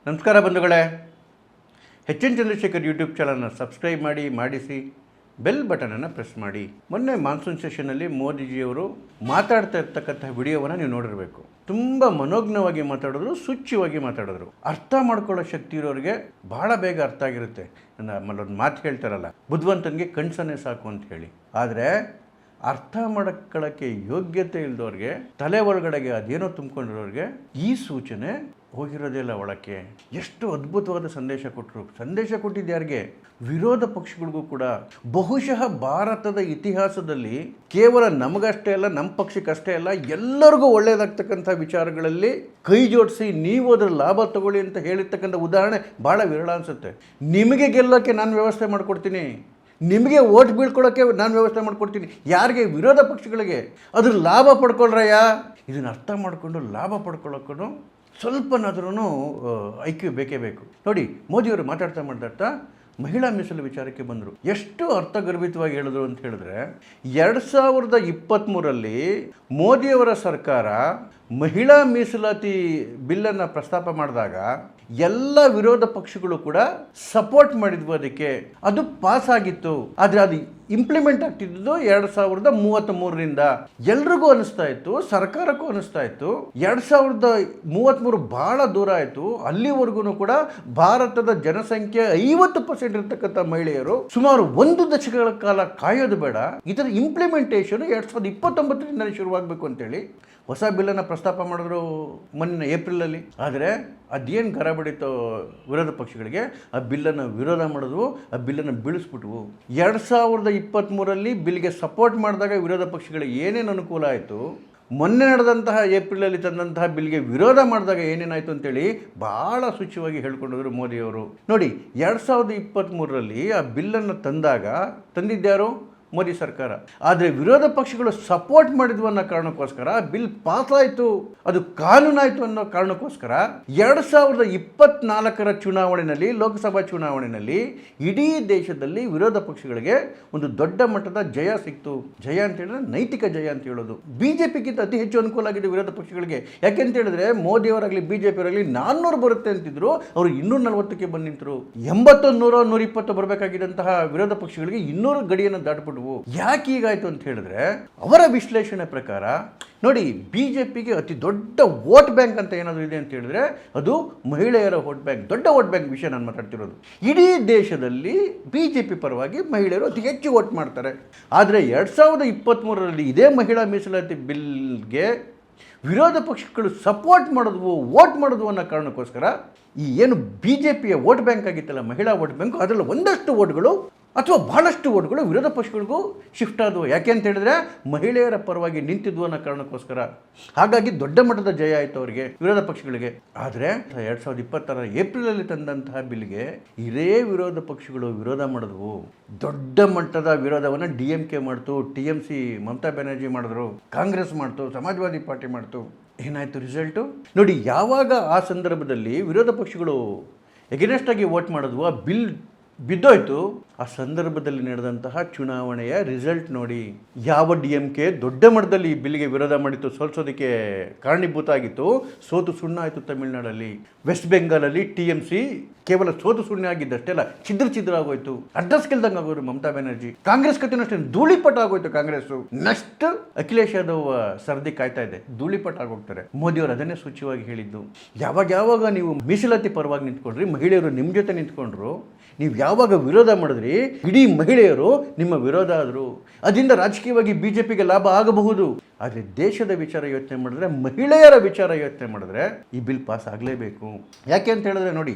ನಮಸ್ಕಾರ ಬಂಧುಗಳೇ, N Chandrashekhar YouTube ಚಾನಲ್ನ ಸಬ್ಸ್ಕ್ರೈಬ್ ಮಾಡಿಸಿ ಬೆಲ್ ಬಟನನ್ನು ಪ್ರೆಸ್ ಮಾಡಿ. ಮೊನ್ನೆ ಮಾನ್ಸೂನ್ ಸೆಷನ್ನಲ್ಲಿ ಮೋದಿಜಿಯವರು ಮಾತಾಡ್ತಾ ಇರ್ತಕ್ಕಂಥ ವಿಡಿಯೋವನ್ನು ನೀವು ನೋಡಿರಬೇಕು. ತುಂಬ ಮನೋಜ್ಞವಾಗಿ ಮಾತಾಡಿದ್ರು, ಸೂಚ್ಯವಾಗಿ ಮಾತಾಡಿದ್ರು. ಅರ್ಥ ಮಾಡ್ಕೊಳ್ಳೋ ಶಕ್ತಿ ಇರೋರಿಗೆ ಭಾಳ ಬೇಗ ಅರ್ಥ ಆಗಿರುತ್ತೆ. ನಮ್ಮಲ್ಲೊಂದು ಮಾತು ಹೇಳ್ತಾರಲ್ಲ, ಬುದ್ಧಿವಂತನಿಗೆ ಕಣ್ಸನ್ನೇ ಸಾಕು ಅಂತ ಹೇಳಿ. ಆದರೆ ಅರ್ಥ ಮಾಡ್ಕೊಳ್ಳೋಕ್ಕೆ ಯೋಗ್ಯತೆ ಇಲ್ದವ್ರಿಗೆ, ತಲೆ ಒಳಗಡೆಗೆ ಅದೇನೋ ತುಂಬ್ಕೊಂಡಿರೋರಿಗೆ ಈ ಸೂಚನೆ ಹೋಗಿರೋದೇ ಇಲ್ಲ ಒಳಕ್ಕೆ. ಎಷ್ಟು ಅದ್ಭುತವಾದ ಸಂದೇಶ ಕೊಟ್ಟಿದ್ದು ಯಾರಿಗೆ? ವಿರೋಧ ಪಕ್ಷಗಳಿಗೂ ಕೂಡ. ಬಹುಶಃ ಭಾರತದ ಇತಿಹಾಸದಲ್ಲಿ ಕೇವಲ ನಮಗಷ್ಟೇ ಅಲ್ಲ, ನಮ್ಮ ಪಕ್ಷಕ್ಕಷ್ಟೇ ಅಲ್ಲ, ಎಲ್ಲರಿಗೂ ಒಳ್ಳೆಯದಾಗ್ತಕ್ಕಂಥ ವಿಚಾರಗಳಲ್ಲಿ ಕೈ ಜೋಡಿಸಿ ನೀವು ಅದರ ಲಾಭ ತಗೊಳ್ಳಿ ಅಂತ ಹೇಳಿರ್ತಕ್ಕಂಥ ಉದಾಹರಣೆ ಭಾಳ ವಿರಳ ಅನಿಸುತ್ತೆ. ನಿಮಗೆ ಗೆಲ್ಲೋಕ್ಕೆ ನಾನು ವ್ಯವಸ್ಥೆ ಮಾಡಿಕೊಡ್ತೀನಿ, ನಿಮಗೆ ಓಟ್ ಬೀಳ್ಕೊಳ್ಳೋಕ್ಕೆ ನಾನು ವ್ಯವಸ್ಥೆ ಮಾಡಿಕೊಡ್ತೀನಿ. ಯಾರಿಗೆ? ವಿರೋಧ ಪಕ್ಷಗಳಿಗೆ. ಅದ್ರ ಲಾಭ ಪಡ್ಕೊಳ್ರಯ್ಯ. ಇದನ್ನು ಅರ್ಥ ಮಾಡಿಕೊಂಡು ಲಾಭ ಪಡ್ಕೊಳ್ಳೋಕ್ಕೂ ಸ್ವಲ್ಪನಾದ್ರೂ ಐಕ್ಯೂ ಬೇಕೇ ಬೇಕು. ನೋಡಿ, ಮೋದಿಯವರು ಮಾತಾಡ್ತಾ ಮಹಿಳಾ ಮೀಸಲು ವಿಚಾರಕ್ಕೆ ಬಂದರು. ಎಷ್ಟು ಅರ್ಥಗರ್ಭಿತವಾಗಿ ಹೇಳಿದ್ರು ಅಂತ ಹೇಳಿದ್ರೆ, 2023ರಲ್ಲಿ ಮೋದಿಯವರ ಸರ್ಕಾರ ಮಹಿಳಾ ಮೀಸಲಾತಿ ಬಿಲ್ಲನ್ನು ಪ್ರಸ್ತಾಪ ಮಾಡಿದಾಗ ಎಲ್ಲ ವಿರೋಧ ಪಕ್ಷಗಳು ಕೂಡ ಸಪೋರ್ಟ್ ಮಾಡಿದ್ವು. ಅದಕ್ಕೆ ಅದು ಪಾಸ್ ಆಗಿತ್ತು. ಆದರೆ ಅದು ಇಂಪ್ಲಿಮೆಂಟ್ ಆಗ್ತಿದ್ದು 2033ರಿಂದ. ಎಲ್ರಿಗೂ ಅನಿಸ್ತಾ ಇತ್ತು, ಸರ್ಕಾರಕ್ಕೂ ಅನಿಸ್ತಾ ಇತ್ತು 2033 ಬಹಳ ದೂರ ಆಯಿತು. ಅಲ್ಲಿವರೆಗೂ ಕೂಡ ಭಾರತದ ಜನಸಂಖ್ಯೆ 50% ಇರ್ತಕ್ಕಂಥ ಮಹಿಳೆಯರು ಸುಮಾರು 1 ದಶಕಗಳ ಕಾಲ ಕಾಯೋದು ಬೇಡ, ಇದರ ಇಂಪ್ಲಿಮೆಂಟೇಷನ್ 2029ರಿಂದ ಶುರುವಾಗಬೇಕು ಅಂತೇಳಿ ಹೊಸ ಬಿಲ್ಲನ್ನು ಪ್ರಸ್ತಾಪ ಮಾಡಿದ್ರು ಮೊನ್ನೆ ಏಪ್ರಿಲಲ್ಲಿ. ಆದರೆ ಅದೇನು ಗರ ಬಡಿತೋ ವಿರೋಧ ಪಕ್ಷಗಳಿಗೆ, ಆ ಬಿಲ್ಲನ್ನು ವಿರೋಧ ಮಾಡಿದ್ವು, ಆ ಬಿಲ್ಲನ್ನು ಬೀಳಿಸ್ಬಿಟ್ವು. 2023ರಲ್ಲಿ ಬಿಲ್ಗೆ ಸಪೋರ್ಟ್ ಮಾಡಿದಾಗ ವಿರೋಧ ಪಕ್ಷಗಳಿಗೆ ಏನೇನು ಅನುಕೂಲ ಆಯಿತು, ಮೊನ್ನೆ ನಡೆದಂತಹ ಏಪ್ರಿಲಲ್ಲಿ ತಂದಂತಹ ಬಿಲ್ಗೆ ವಿರೋಧ ಮಾಡಿದಾಗ ಏನೇನಾಯಿತು ಅಂತೇಳಿ ಭಾಳ ಸೂಚ್ಯವಾಗಿ ಹೇಳ್ಕೊಂಡವರು ಮೋದಿಯವರು. ನೋಡಿ, 2023ರಲ್ಲಿ ಆ ಬಿಲ್ಲನ್ನು ತಂದಿದ್ದ್ಯಾರು? ಮೋದಿ ಸರ್ಕಾರ. ಆದರೆ ವಿರೋಧ ಪಕ್ಷಗಳು ಸಪೋರ್ಟ್ ಮಾಡಿದ್ವು ಅನ್ನೋ ಕಾರಣಕ್ಕೋಸ್ಕರ ಬಿಲ್ ಪಾಸ್ ಆಯಿತು, ಅದು ಕಾನೂನಾಯಿತು ಅನ್ನೋ ಕಾರಣಕ್ಕೋಸ್ಕರ 2024ರ ಚುನಾವಣೆಯಲ್ಲಿ, ಲೋಕಸಭಾ ಚುನಾವಣೆಯಲ್ಲಿ ಇಡೀ ದೇಶದಲ್ಲಿ ವಿರೋಧ ಪಕ್ಷಗಳಿಗೆ ಒಂದು ದೊಡ್ಡ ಮಟ್ಟದ ಜಯ ಸಿಕ್ತು. ಜಯ ಅಂತ ಹೇಳಿದ್ರೆ ನೈತಿಕ ಜಯ ಅಂತ ಹೇಳೋದು. ಬಿಜೆಪಿಗಿಂತ ಅತಿ ಹೆಚ್ಚು ಅನುಕೂಲ ಆಗಿದೆ ವಿರೋಧ ಪಕ್ಷಗಳಿಗೆ. ಯಾಕೆಂತ ಹೇಳಿದ್ರೆ ಮೋದಿಯವರಾಗಲಿ ಬಿಜೆಪಿಯವರಾಗಲಿ 400 ಬರುತ್ತೆ ಅಂತಿದ್ರು, ಅವರು 240ಕ್ಕೆ ಬಂದು ನಿಂತರು. 81, 100, 120 ಬರಬೇಕಾಗಿದ್ದಂತಹ ವಿರೋಧ ಪಕ್ಷಗಳಿಗೆ 200 ಗಡಿಯನ್ನು ದಾಟ್ಬಿಟ್ಟು. ಯಾಕೆ ಹೀಗಾಯ್ತು ಅಂತ ಹೇಳಿದ್ರೆ, ಅವರ ವಿಶ್ಲೇಷಣೆ ಪ್ರಕಾರ ನೋಡಿ, ಬಿಜೆಪಿಗೆ ಅತಿ ದೊಡ್ಡ ವೋಟ್ ಬ್ಯಾಂಕ್ ಅಂತ ಏನಾದರೂ ಇದೆ ಅಂತ ಹೇಳಿದ್ರೆ ಅದು ಮಹಿಳೆಯರ ವೋಟ್ ಬ್ಯಾಂಕ್. ದೊಡ್ಡ ವೋಟ್ ಬ್ಯಾಂಕ್ ವಿಷಯ ನಾನು ಮಾತಾಡ್ತಿರೋದು. ಇಡೀ ದೇಶದಲ್ಲಿ ಬಿಜೆಪಿ ಪರವಾಗಿ ಮಹಿಳೆಯರು ಅತಿ ಹೆಚ್ಚು ವೋಟ್ ಮಾಡ್ತಾರೆ. ಆದರೆ 2023ರಲ್ಲಿ ಇದೇ ಮಹಿಳಾ ಮೀಸಲಾತಿ ಬಿಲ್ಗೆ ವಿರೋಧ ಪಕ್ಷಗಳು ಸಪೋರ್ಟ್ ಮಾಡಿದ್ವು, ವೋಟ್ ಮಾಡಿದ್ವು ಅನ್ನೋ ಕಾರಣಕ್ಕೋಸ್ಕರ ಈ ಏನು ಬಿಜೆಪಿಯ ವೋಟ್ ಬ್ಯಾಂಕ್ ಆಗಿತ್ತಲ್ಲ, ಮಹಿಳಾ ವೋಟ್ ಬ್ಯಾಂಕ್, ಅದರಲ್ಲಿ ಒಂದಷ್ಟು ವೋಟ್ಗಳು ಅಥವಾ ಬಹಳಷ್ಟು ವೋಟ್ಗಳು ವಿರೋಧ ಪಕ್ಷಗಳಿಗೂ ಶಿಫ್ಟ್ ಆದವು. ಯಾಕೆ ಅಂತ ಹೇಳಿದ್ರೆ ಮಹಿಳೆಯರ ಪರವಾಗಿ ನಿಂತಿದ್ವು ಅನ್ನೋ ಕಾರಣಕ್ಕೋಸ್ಕರ. ಹಾಗಾಗಿ ದೊಡ್ಡ ಮಟ್ಟದ ಜಯ ಆಯಿತು ಅವರಿಗೆ, ವಿರೋಧ ಪಕ್ಷಗಳಿಗೆ. ಆದರೆ 2020ರ ಏಪ್ರಿಲಲ್ಲಿ ತಂದಂತಹ ಬಿಲ್ಗೆ ಇದೇ ವಿರೋಧ ಪಕ್ಷಗಳು ವಿರೋಧ ಮಾಡಿದ್ವು. ದೊಡ್ಡ ಮಟ್ಟದ ವಿರೋಧವನ್ನು DMK ಮಾಡ್ತು, TMC ಮಮತಾ ಬ್ಯಾನರ್ಜಿ ಮಾಡಿದ್ರು, ಕಾಂಗ್ರೆಸ್ ಮಾಡ್ತು, ಸಮಾಜವಾದಿ ಪಾರ್ಟಿ ಮಾಡ್ತು. ಏನಾಯಿತು ರಿಸಲ್ಟು ನೋಡಿ. ಯಾವಾಗ ಆ ಸಂದರ್ಭದಲ್ಲಿ ವಿರೋಧ ಪಕ್ಷಗಳು ಎಗೇನೆಸ್ಟ್ ಆಗಿ ವೋಟ್ ಮಾಡಿದ್ವು, ಆ ಬಿಲ್ ಬಿದ್ದೋಯ್ತು, ಆ ಸಂದರ್ಭದಲ್ಲಿ ನಡೆದಂತಹ ಚುನಾವಣೆಯ ರಿಸಲ್ಟ್ ನೋಡಿ. ಯಾವ DMK ದೊಡ್ಡ ಮಟ್ಟದಲ್ಲಿ ಈ ಬಿಲ್ಗೆ ವಿರೋಧ ಮಾಡಿತ್ತು, ಸೋಲಿಸೋದಕ್ಕೆ ಕಾರಣೀಭೂತ ಆಗಿತ್ತು, ಸೋತು ಸುಣ್ಣ ಆಯಿತು ತಮಿಳುನಾಡಲ್ಲಿ. ವೆಸ್ಟ್ ಬೆಂಗಾಲಲ್ಲಿ TMC ಕೇವಲ ಸೋತು ಸುಣ್ಣ ಆಗಿದ್ದಷ್ಟೇ ಅಲ್ಲ, ಛಿದ್ರ ಆಗೋಯ್ತು, ಅಡ್ರೆಸ್ ಕೆಲ್ದಂಗೆ ಆಗೋರು ಮಮತಾ ಬ್ಯಾನರ್ಜಿ. ಕಾಂಗ್ರೆಸ್ ಕತ್ತಿನಷ್ಟೇ ಧೂಳಿಪಟ ಆಗೋಯ್ತು ಕಾಂಗ್ರೆಸ್ಸು. ನೆಕ್ಸ್ಟ್ ಅಖಿಲೇಶ್ ಯಾದವ್ ಸರದಿ ಕಾಯ್ತಾ ಇದೆ, ಧೂಳಿಪಟ ಆಗೋಗ್ತಾರೆ. ಮೋದಿಯವರು ಅದನ್ನೇ ಸೂಚ್ಯವಾಗಿ ಹೇಳಿದ್ದು. ಯಾವಾಗ ನೀವು ಮೀಸಲಾತಿ ಪರವಾಗಿ ನಿಂತ್ಕೊಂಡ್ರಿ, ಮಹಿಳೆಯರು ನಿಮ್ಮ ಜೊತೆ ನಿಂತ್ಕೊಂಡ್ರು, ನೀವು ಯಾವಾಗ ವಿರೋಧ ಮಾಡಿದ್ರಿ ಇಡೀ ಮಹಿಳೆಯರು ನಿಮ್ಮ ವಿರೋಧ ಆದರು. ಅದರಿಂದ ರಾಜಕೀಯವಾಗಿ ಬಿಜೆಪಿಗೆ ಲಾಭ ಆಗಬಹುದು. ಆದರೆ ದೇಶದ ವಿಚಾರ ಯೋಚನೆ ಮಾಡಿದ್ರೆ, ಮಹಿಳೆಯರ ವಿಚಾರ ಯೋಚನೆ ಮಾಡಿದ್ರೆ ಈ ಬಿಲ್ ಪಾಸ್ ಆಗಲೇಬೇಕು. ಯಾಕೆ ಅಂತ ಹೇಳಿದ್ರೆ ನೋಡಿ,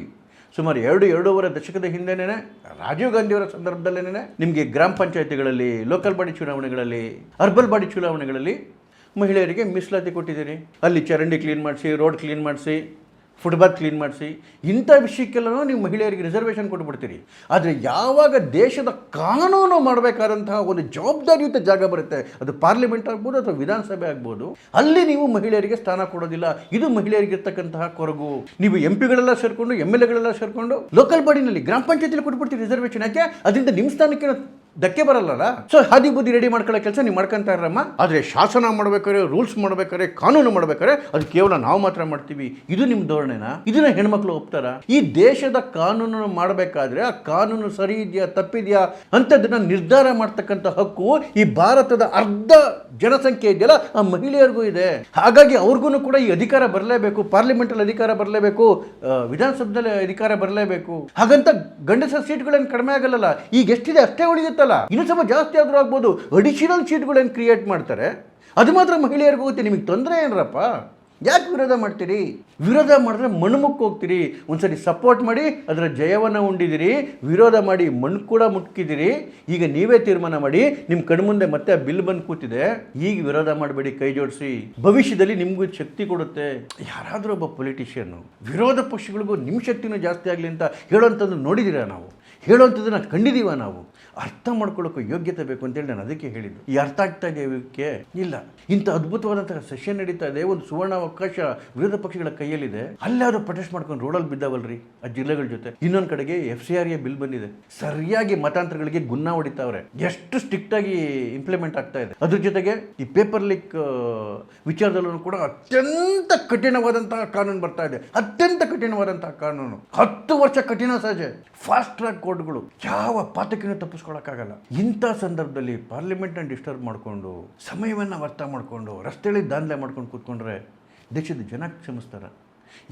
ಸುಮಾರು 2-2.5 ದಶಕದ ಹಿಂದೆನೇ ರಾಜೀವ್ ಗಾಂಧಿಯವರ ಸಂದರ್ಭದಲ್ಲೇನೆ ನಿಮಗೆ ಗ್ರಾಮ ಪಂಚಾಯತಿಗಳಲ್ಲಿ, ಲೋಕಲ್ ಬಾಡಿ ಚುನಾವಣೆಗಳಲ್ಲಿ, ಅರ್ಬನ್ ಬಾಡಿ ಚುನಾವಣೆಗಳಲ್ಲಿ ಮಹಿಳೆಯರಿಗೆ ಮೀಸಲಾತಿ ಕೊಟ್ಟಿದ್ದೀರಿ. ಅಲ್ಲಿ ಚರಂಡಿ ಕ್ಲೀನ್ ಮಾಡಿಸಿ, ರೋಡ್ ಕ್ಲೀನ್ ಮಾಡಿಸಿ, ಫುಟ್ಪಾತ್ ಕ್ಲೀನ್ ಮಾಡಿಸಿ, ಇಂಥ ವಿಷಯಕ್ಕೆಲ್ಲನೂ ನೀವು ಮಹಿಳೆಯರಿಗೆ ರಿಸರ್ವೇಷನ್ ಕೊಟ್ಬಿಡ್ತೀರಿ. ಆದರೆ ಯಾವಾಗ ದೇಶದ ಕಾನೂನು ಮಾಡಬೇಕಾದಂತಹ ಒಂದು ಜವಾಬ್ದಾರಿಯುತ ಜಾಗ ಬರುತ್ತೆ, ಅದು ಪಾರ್ಲಿಮೆಂಟ್ ಆಗ್ಬೋದು ಅಥವಾ ವಿಧಾನಸಭೆ ಆಗ್ಬೋದು, ಅಲ್ಲಿ ನೀವು ಮಹಿಳೆಯರಿಗೆ ಸ್ಥಾನ ಕೊಡೋದಿಲ್ಲ. ಇದು ಮಹಿಳೆಯರಿಗೆ ಇರ್ತಕ್ಕಂತಹ ಕೊರಗು. ನೀವು MP ಸೇರಿಕೊಂಡು, MLAಗಳೆಲ್ಲ ಸೇರಿಕೊಂಡು ಲೋಕಲ್ ಬಾಡಿನಲ್ಲಿ, ಗ್ರಾಮ ಪಂಚಾಯತಿಯಲ್ಲಿ ಕೊಟ್ಬಿಡ್ತೀರಿ ರಿಸರ್ವೇಷನ್. ಯಾಕೆ? ಅದರಿಂದ ನಿಮ್ಮ ಸ್ಥಾನಕ್ಕೆ ಧಕ್ಕೆ ಬರಲ್ಲ. ಸೊ ಹಾದಿ ಬುದ್ಧಿ ರೆಡಿ ಮಾಡ್ಕೊಳ್ಳೋ ಕೆಲಸ ನೀವು ಮಾಡ್ಕೊಂತ ಇರಮ್ಮ. ಆದರೆ ಶಾಸನ ಮಾಡ್ಬೇಕಾದ್ರೆ, ರೂಲ್ಸ್ ಮಾಡ್ಬೇಕಾದ್ರೆ, ಕಾನೂನು ಮಾಡ್ಬೇಕಾದ್ರೆ ಅದು ಕೇವಲ ನಾವು ಮಾತ್ರ ಮಾಡ್ತೀವಿ, ಇದು ನಿಮ್ಮ ಧೋರಣೆನಾ? ಇದನ್ನ ಹೆಣ್ಮಕ್ಳು ಒಪ್ತಾರ? ಈ ದೇಶದ ಕಾನೂನನ್ನು ಮಾಡಬೇಕಾದ್ರೆ ಆ ಕಾನೂನು ಸರಿ ಇದೆಯಾ ತಪ್ಪಿದೆಯಾ ಅಂತದನ್ನ ನಿರ್ಧಾರ ಮಾಡ್ತಕ್ಕಂಥ ಹಕ್ಕು ಈ ಭಾರತದ ಅರ್ಧ ಜನಸಂಖ್ಯೆ ಇದೆಯಲ್ಲ ಆ ಮಹಿಳೆಯರಿಗೂ ಇದೆ. ಹಾಗಾಗಿ ಅವ್ರಿಗೂ ಕೂಡ ಈ ಅಧಿಕಾರ ಬರಲೇಬೇಕು, ಪಾರ್ಲಿಮೆಂಟಲ್ಲಿ ಅಧಿಕಾರ ಬರಲೇಬೇಕು, ವಿಧಾನಸಭೆಯಲ್ಲಿ ಅಧಿಕಾರ ಬರಲೇಬೇಕು. ಹಾಗಂತ ಗಂಡಸರ ಸೀಟ್ಗಳೇನು ಕಡಿಮೆ ಆಗಲ್ಲ. ಈಗ ಎಷ್ಟಿದೆ ಅಷ್ಟೇ ಉಳಿಯುತ್ತಲ್ಲ, ಇನ್ನೂ ಸ್ವಲ್ಪ ಜಾಸ್ತಿ ಆದರೂ ಆಗ್ಬೋದು. ಅಡಿಷನಲ್ ಸೀಟ್ಗಳೇನು ಕ್ರಿಯೇಟ್ ಮಾಡ್ತಾರೆ, ಅದು ಮಾತ್ರ ಮಹಿಳೆಯರಿಗೂ ಹೋಗುತ್ತೆ. ನಿಮಗೆ ತೊಂದರೆ ಏನರಪ್ಪ? ಯಾಕೆ ವಿರೋಧ ಮಾಡ್ತೀರಿ? ವಿರೋಧ ಮಾಡಿದ್ರೆ ಮಣ್ಣುಮುಕ್ಕೆ ಹೋಗ್ತೀರಿ. ಒಂದ್ಸರಿ ಸಪೋರ್ಟ್ ಮಾಡಿ ಅದರ ಜಯವನ್ನು ಉಂಡಿದಿರಿ, ವಿರೋಧ ಮಾಡಿ ಮಣ್ಣು ಕೂಡ ಮುಟ್ಕಿದಿರಿ. ಈಗ ನೀವೇ ತೀರ್ಮಾನ ಮಾಡಿ, ನಿಮ್ಮ ಕಣ್ಮುಂದೆ ಮತ್ತೆ ಆ ಬಿಲ್ ಬಂದು ಕೂತಿದೆ. ಈಗ ವಿರೋಧ ಮಾಡಬೇಡಿ, ಕೈ ಜೋಡಿಸಿ. ಭವಿಷ್ಯದಲ್ಲಿ ನಿಮಗೂ ಶಕ್ತಿ ಕೊಡುತ್ತೆ. ಯಾರಾದರೂ ಒಬ್ಬ ಪೊಲಿಟಿಷಿಯನ್ನು ವಿರೋಧ ಪಕ್ಷಗಳಿಗೂ ನಿಮ್ಮ ಶಕ್ತಿನೂ ಜಾಸ್ತಿ ಆಗಲಿ ಅಂತ ಹೇಳೋವಂಥದ್ದು ನೋಡಿದ್ದೀರಾ? ನಾವು ಹೇಳುವಂಥದ್ದನ್ನು ಕಂಡಿದ್ದೀವ? ನಾವು ಅರ್ಥ ಮಾಡ್ಕೊಳ್ಳೋಕೆ ಯೋಗ್ಯತೆ ಬೇಕು ಅಂತೇಳಿ ನಾನು ಅದಕ್ಕೆ ಹೇಳಿದ್ದು. ಈ ಅರ್ಥ ಆಗ್ತಾ ಇದೆ ಇದಕ್ಕೆ ಇಲ್ಲ. ಇಂಥ ಅದ್ಭುತವಾದಂತಹ ಸೆಷನ್ ನಡೀತಾ ಇದೆ, ಒಂದು ಸುವರ್ಣ ಅವಕಾಶ ವಿರೋಧ ಪಕ್ಷಗಳ ಕೈಯಲ್ಲಿದೆ. ಅಲ್ಲಾದ್ರೂ ಪ್ರೊಟೆಸ್ಟ್ ಮಾಡ್ಕೊಂಡು ರೋಡಲ್ಲಿ ಬಿದ್ದಾವಲ್ರಿ ಆ ಜಿಲ್ಲೆಗಳ ಜೊತೆ. ಇನ್ನೊಂದು ಕಡೆಗೆ FCRA ಬಿಲ್ ಬಂದಿದೆ, ಸರಿಯಾಗಿ ಮತಾಂತರಗಳಿಗೆ ಗುನ್ನ ಹೊಡಿತಾವ್ರೆ. ಎಷ್ಟು ಸ್ಟ್ರಿಕ್ಟ್ ಆಗಿ ಇಂಪ್ಲಿಮೆಂಟ್ ಆಗ್ತಾ ಇದೆ. ಅದ್ರ ಜೊತೆಗೆ ಈ ಪೇಪರ್ ಲೀಕ್ ವಿಚಾರದಲ್ಲೂ ಕೂಡ ಅತ್ಯಂತ ಕಠಿಣವಾದಂತಹ ಕಾನೂನು ಬರ್ತಾ ಇದೆ. ಅತ್ಯಂತ ಕಠಿಣವಾದಂತಹ ಕಾನೂನು, 10 ವರ್ಷ ಕಠಿಣ ಸಹಜೆ, ಫಾಸ್ಟ್ ಟ್ರ್ಯಾಕ್ ಕೋರ್ಟ್ಗಳು. ಯಾವ ಪಾತಕಿನೂ ತಪ್ಪಿಸ್ಕೊಳಕ್ಕಾಗಲ್ಲ. ಇಂಥ ಸಂದರ್ಭದಲ್ಲಿ ಪಾರ್ಲಿಮೆಂಟ್ನ ಡಿಸ್ಟರ್ಬ್ ಮಾಡಿಕೊಂಡು, ಸಮಯವನ್ನು ವ್ಯರ್ಥ ಮಾಡಿಕೊಂಡು, ರಸ್ತೆಯಲ್ಲಿ ದಾಂಧಲೆ ಮಾಡ್ಕೊಂಡು ಕೂತ್ಕೊಂಡ್ರೆ ದೇಶದ ಜನ ಕ್ಷಮಿಸ್ತಾರ?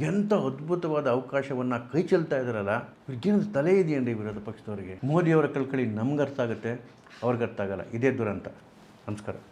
ಎಂಥ ಅದ್ಭುತವಾದ ಅವಕಾಶವನ್ನು ಕೈ ಚೆಲ್ತಾ ಇದ್ದಾರಲ್ಲ, ಇವ್ರಿಗೇನು ತಲೆ ಇದೆಯೇನ್ರಿ ವಿರೋಧ ಪಕ್ಷದವರಿಗೆ? ಮೋದಿಯವರ ಕಳ್ಕಳಿ ನಮ್ಗೆ ಅರ್ಥ ಆಗುತ್ತೆ, ಅವ್ರಿಗೆ ಅರ್ಥ ಆಗಲ್ಲ. ಇದೇ ದುರಂತ. ನಮಸ್ಕಾರ.